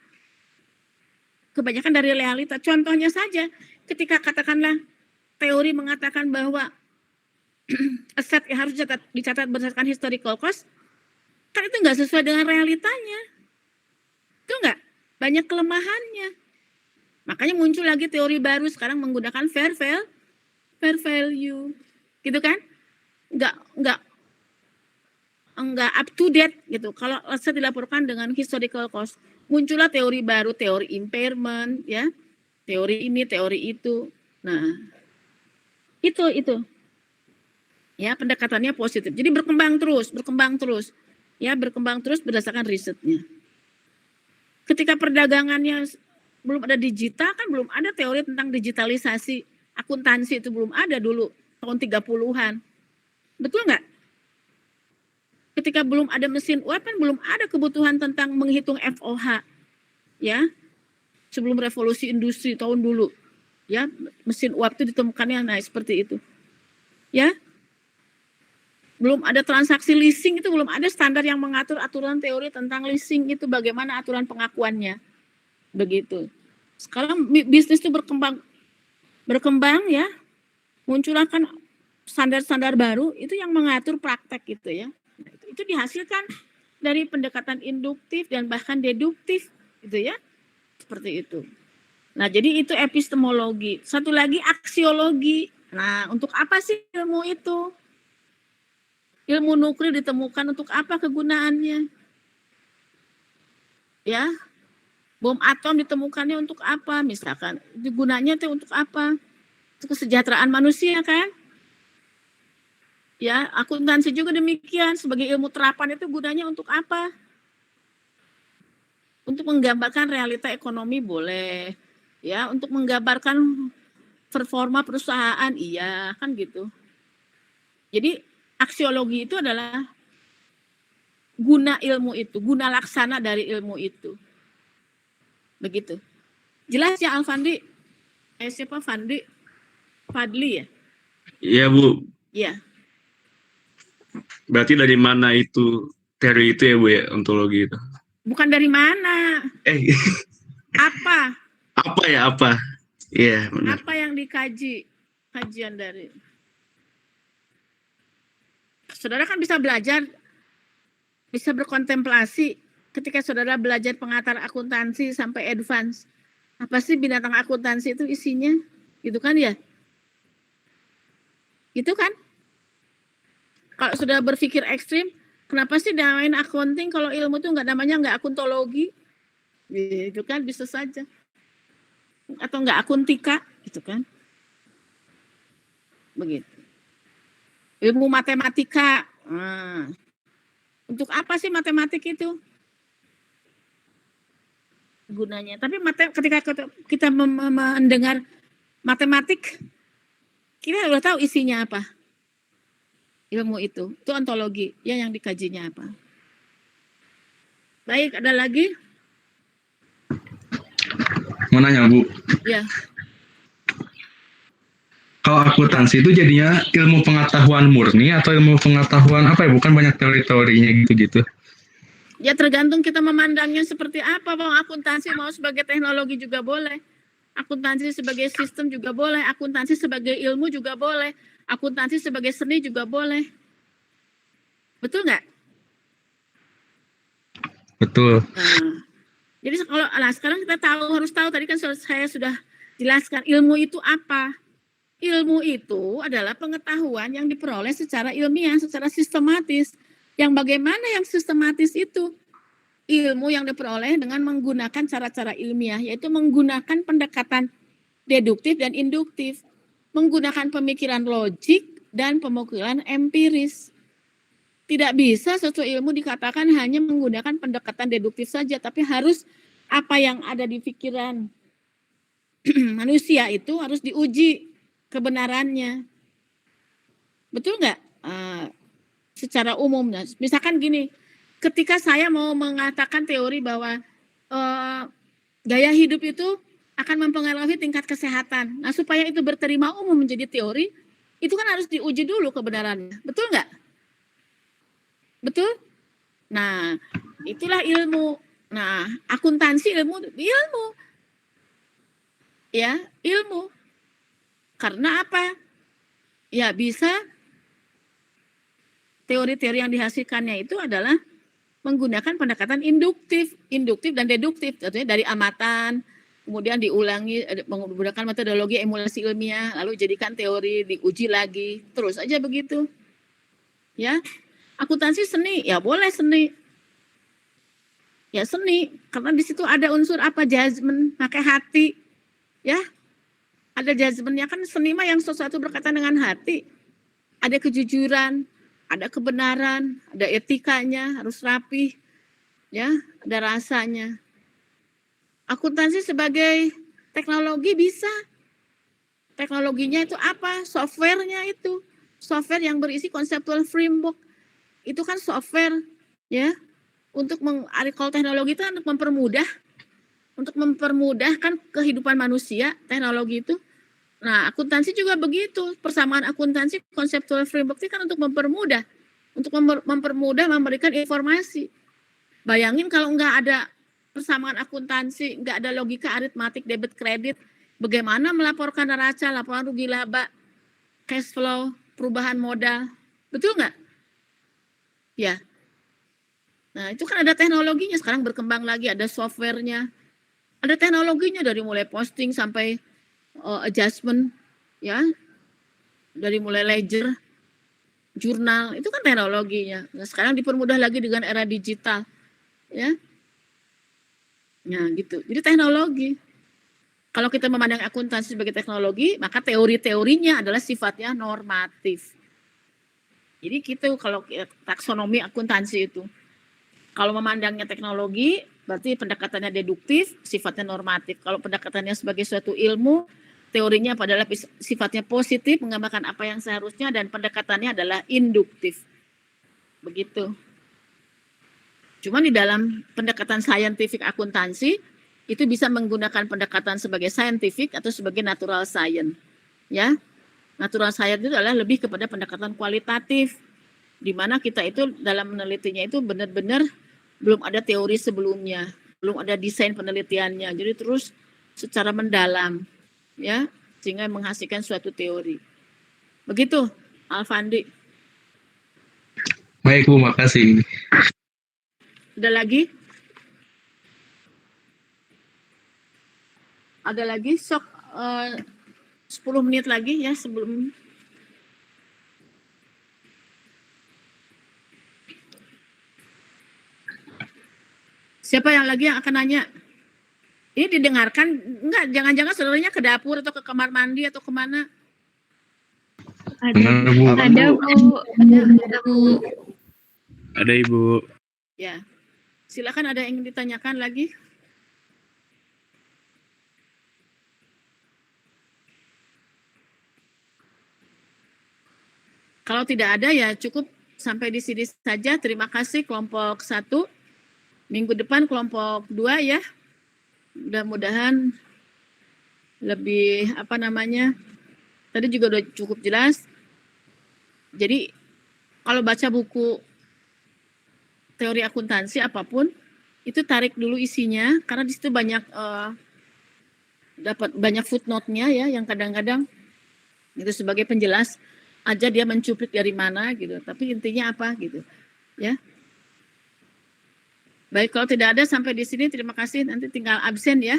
Speaker 2: Kebanyakan dari realita. Contohnya saja, ketika katakanlah teori mengatakan bahwa aset yang harus dicatat berdasarkan historical cost, kan itu nggak sesuai dengan realitanya. Itu nggak, banyak kelemahannya. Makanya muncul lagi teori baru sekarang menggunakan fair value, gitu kan? Nggak up to date gitu. Kalau aset dilaporkan dengan historical cost, muncullah teori baru, teori impairment, ya, teori ini, teori itu. Nah, itu, ya pendekatannya positif. Jadi berkembang terus, ya berkembang terus berdasarkan risetnya. Ketika perdagangannya belum ada digital, kan belum ada teori tentang digitalisasi akuntansi, itu belum ada dulu tahun 30-an. Betul nggak? Ketika belum ada mesin uap kan belum ada kebutuhan tentang menghitung FOH. Ya. Sebelum revolusi industri tahun dulu. Ya, mesin uap itu ditemukannya seperti itu. Ya. Belum ada transaksi leasing, itu belum ada standar yang mengatur aturan teori tentang leasing itu, bagaimana aturan pengakuannya. Begitu. Sekarang bisnis itu berkembang ya, muncullah kan standar-standar baru itu yang mengatur praktek gitu ya. Itu dihasilkan dari pendekatan induktif dan bahkan deduktif gitu ya, seperti itu. Nah, jadi itu epistemologi. Satu lagi aksiologi. Nah, untuk apa sih ilmu itu? Ilmu nuklir ditemukan untuk apa kegunaannya? Ya, bom atom ditemukannya untuk apa? Misalkan, gunanya itu untuk apa? Untuk kesejahteraan manusia kan? Ya, akuntansi juga demikian. Sebagai ilmu terapan itu gunanya untuk apa? Untuk menggambarkan realita ekonomi boleh. Ya, untuk menggambarkan performa perusahaan, iya kan gitu. Jadi aksiologi itu adalah guna ilmu itu, guna laksana dari ilmu itu. Begitu. Jelas ya Alfandi? Siapa Fandi? Fadli ya?
Speaker 3: Iya Bu.
Speaker 2: Iya.
Speaker 3: Berarti dari mana itu teori itu ya Bu ya, ontologi itu?
Speaker 2: Bukan dari mana. Apa?
Speaker 3: Apa? Iya benar.
Speaker 2: Apa yang dikaji? Kajian dari. Saudara kan bisa belajar, bisa berkontemplasi ketika saudara belajar pengantar akuntansi sampai advance. Apa sih binatang akuntansi itu isinya? Gitu kan ya? Gitu kan? Kalau sudah berpikir ekstrim, kenapa sih namain accounting kalau ilmu itu nggak akuntologi? Gitu kan bisa saja. Atau nggak akuntika, gitu kan? Begitu. Ilmu matematika. Nah, untuk apa sih matematik itu? Gunanya. Tapi ketika kita mendengar matematik, kita udah tahu isinya apa. Ilmu itu ontologi. Ya, yang dikajinya apa. Baik, ada lagi?
Speaker 1: Mau nanya Bu,
Speaker 2: Ya.
Speaker 1: kalau akuntansi itu jadinya ilmu pengetahuan murni atau ilmu pengetahuan apa ya? Bukan banyak teori-teorinya gitu-gitu.
Speaker 2: Ya tergantung kita memandangnya seperti apa. Mau akuntansi mau sebagai teknologi juga boleh. Akuntansi sebagai sistem juga boleh. Akuntansi sebagai ilmu juga boleh. Akuntansi sebagai seni juga boleh. Betul nggak?
Speaker 1: Betul.
Speaker 2: Nah, jadi sekarang kita harus tahu tadi kan saya sudah jelaskan ilmu itu apa. Ilmu itu adalah pengetahuan yang diperoleh secara ilmiah, secara sistematis. Yang bagaimana yang sistematis itu? Ilmu yang diperoleh dengan menggunakan cara-cara ilmiah, yaitu menggunakan pendekatan deduktif dan induktif, menggunakan pemikiran logik dan pemikiran empiris. Tidak bisa suatu ilmu dikatakan hanya menggunakan pendekatan deduktif saja, tapi harus apa yang ada di pikiran manusia itu harus diuji kebenarannya. Betul nggak? Secara umum. Nah, misalkan gini, ketika saya mau mengatakan teori bahwa gaya hidup itu akan mempengaruhi tingkat kesehatan. Nah, supaya itu berterima umum menjadi teori, itu kan harus diuji dulu kebenarannya. Betul nggak? Betul? Nah, itulah ilmu. Nah, akuntansi ilmu. Ya, ilmu. Karena apa? Ya, bisa teori-teori yang dihasilkannya itu adalah menggunakan pendekatan induktif dan deduktif, artinya dari amatan, kemudian diulangi menggunakan metodologi emulasi ilmiah, lalu jadikan teori, diuji lagi, terus aja begitu. Ya, akuntansi seni, ya boleh seni. Ya seni, karena di situ ada unsur apa judgment, pakai hati, ya. Ada judgment-nya kan seni mah yang sesuatu berkaitan dengan hati. Ada kejujuran, ada kebenaran, ada etikanya, harus rapi, ya, ada rasanya. Akuntansi sebagai teknologi bisa. Teknologinya itu apa? Softwarenya itu. Software yang berisi conceptual framework. Itu kan software, ya. Kalau teknologi itu untuk mempermudahkan kehidupan manusia, teknologi itu. Nah, akuntansi juga begitu. Persamaan akuntansi, conceptual framework itu kan untuk mempermudah. Memberikan informasi. Bayangin kalau nggak ada persamaan akuntansi, nggak ada logika aritmatik, debit kredit, bagaimana melaporkan neraca, laporan rugi laba, cash flow, perubahan modal. Betul nggak? Ya. Nah, itu kan ada teknologinya. Sekarang berkembang lagi, ada softwarenya. Ada teknologinya dari mulai posting sampai adjustment, ya, dari mulai ledger, jurnal, itu kan teknologinya. Nah, sekarang dipermudah lagi dengan era digital, ya. Nah, gitu. Jadi teknologi. Kalau kita memandang akuntansi sebagai teknologi, maka teori-teorinya adalah sifatnya normatif. Jadi gitu kalau taksonomi akuntansi itu. Kalau memandangnya teknologi, berarti pendekatannya deduktif, sifatnya normatif. Kalau pendekatannya sebagai suatu ilmu, teorinya adalah sifatnya positif, menggambarkan apa yang seharusnya, dan pendekatannya adalah induktif. Begitu. Cuma di dalam pendekatan scientific akuntansi, itu bisa menggunakan pendekatan sebagai scientific atau sebagai natural science. Ya, natural science itu adalah lebih kepada pendekatan kualitatif, di mana kita itu dalam menelitinya itu benar-benar belum ada teori sebelumnya, belum ada desain penelitiannya, jadi terus secara mendalam, ya, sehingga menghasilkan suatu teori. Begitu, Alfandi.
Speaker 1: Baik Bu, makasih.
Speaker 2: Ada lagi? Ada lagi? Sok 10 menit lagi ya sebelum. Siapa yang lagi yang akan nanya? Ini didengarkan? Enggak, jangan-jangan saudaranya ke dapur atau ke kamar mandi atau kemana?
Speaker 4: Ada,
Speaker 1: Bu.
Speaker 4: ada Bu.
Speaker 2: Ada Bu.
Speaker 3: Ada Ibu.
Speaker 2: Ya, silakan ada yang ditanyakan lagi? Kalau tidak ada ya cukup sampai di sini saja. Terima kasih kelompok 1. Minggu depan kelompok 2 ya. Mudah-mudahan lebih tadi juga udah cukup jelas. Jadi kalau baca buku teori akuntansi apapun, itu tarik dulu isinya karena di situ banyak dapat banyak footnote-nya ya, yang kadang-kadang itu sebagai penjelas aja dia mencuplik dari mana gitu. Tapi intinya apa gitu, ya. Baik, kalau tidak ada sampai di sini, terima kasih. Nanti tinggal absen ya.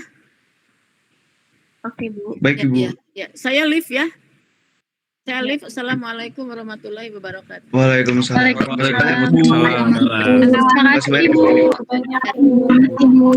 Speaker 4: Oke, Bu.
Speaker 3: Baik, Ibu.
Speaker 2: Ya. Saya live ya. Saya live. Assalamualaikum warahmatullahi wabarakatuh.
Speaker 3: Waalaikumsalam.
Speaker 4: Waalaikumsalam.
Speaker 3: Terima kasih banyak, Bu.
Speaker 4: Terima kasih, Bu.